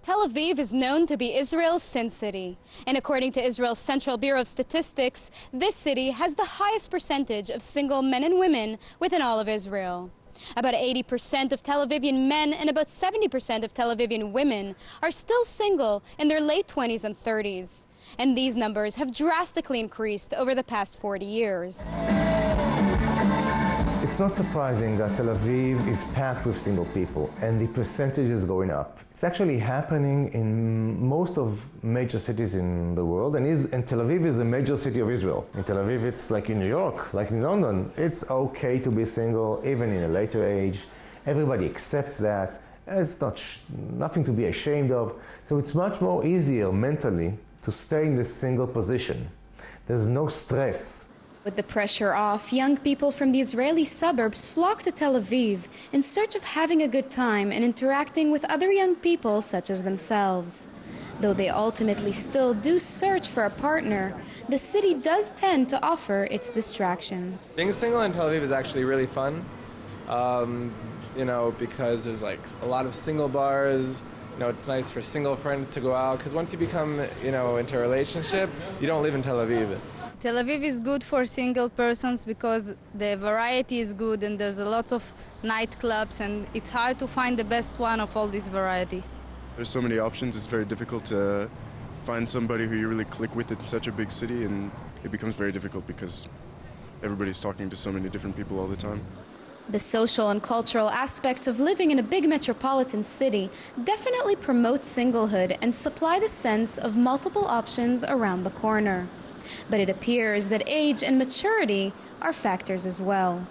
Tel Aviv is known to be Israel's Sin City, and according to Israel's Central Bureau of Statistics, this city has the highest percentage of single men and women within all of Israel. About 80% of Tel Avivian men and about 70% of Tel Avivian women are still single in their late 20s and 30s, and these numbers have drastically increased over the past 40 years. It's not surprising that Tel Aviv is packed with single people, and the percentage is going up. It's actually happening in most of major cities in the world, and Tel Aviv is a major city of Israel. In Tel Aviv, it's like in New York, like in London. It's okay to be single, even in a later age. Everybody accepts that. It's nothing to be ashamed of. So it's much more easier mentally to stay in the single position. There's no stress. With the pressure off, young people from the Israeli suburbs flock to Tel Aviv in search of having a good time and interacting with other young people such as themselves. Though they ultimately still do search for a partner, the city does tend to offer its distractions. Being single in Tel Aviv is actually really fun, because there's like a lot of single bars. It's nice for single friends to go out, because once you become, into a relationship, you don't live in Tel Aviv. Tel Aviv is good for single persons because the variety is good and there's a lot of nightclubs, and it's hard to find the best one of all this variety. There's so many options, it's very difficult to find somebody who you really click with in such a big city, and it becomes very difficult because everybody's talking to so many different people all the time. The social and cultural aspects of living in a big metropolitan city definitely promote singlehood and supply the sense of multiple options around the corner. But it appears that age and maturity are factors as well.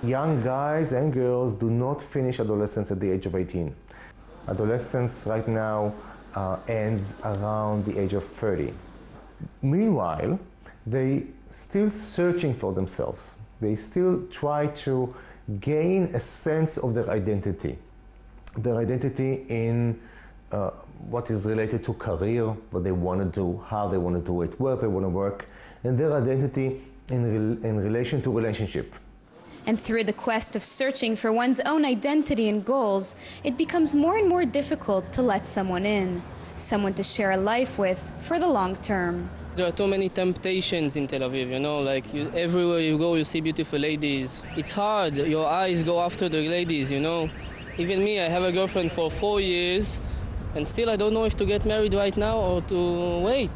Young guys and girls do not finish adolescence at the age of 18. Adolescence right now ends around the age of 30. Meanwhile, they still searching for themselves. They still try to gain a sense of their identity in what is related to career, what they want to do, how they want to do it, where they want to work, and their identity in relation to relationship. And through the quest of searching for one's own identity and goals, it becomes more and more difficult to let someone in, someone to share a life with for the long term. There are too many temptations in Tel Aviv, everywhere you go you see beautiful ladies. It's hard, your eyes go after the ladies, Even me, I have a girlfriend for 4 years, and still I don't know if to get married right now or to wait.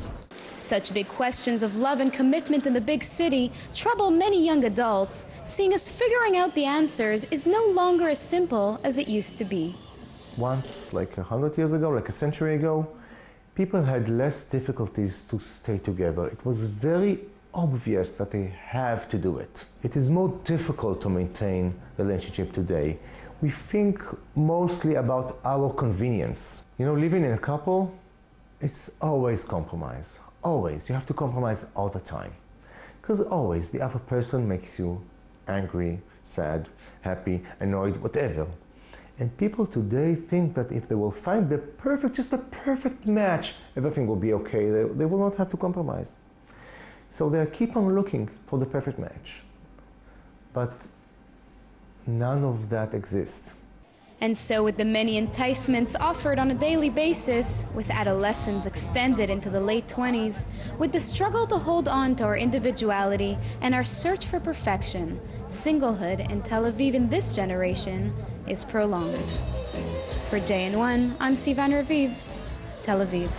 Such big questions of love and commitment in the big city trouble many young adults, seeing as figuring out the answers is no longer as simple as it used to be. Once, like 100 years ago, like a century ago, people had less difficulties to stay together. It was very obvious that they have to do it. It is more difficult to maintain a relationship today. We think mostly about our convenience. Living in a couple, it's always compromise. Always. You have to compromise all the time. Because always the other person makes you angry, sad, happy, annoyed, whatever. And people today think that if they will find just the perfect match, everything will be okay. They will not have to compromise. So they keep on looking for the perfect match. But none of that exists. And so with the many enticements offered on a daily basis, with adolescence extended into the late 20s, with the struggle to hold on to our individuality and our search for perfection, singlehood in Tel Aviv in this generation is prolonged. For JN1, I'm Sivan Raviv, Tel Aviv.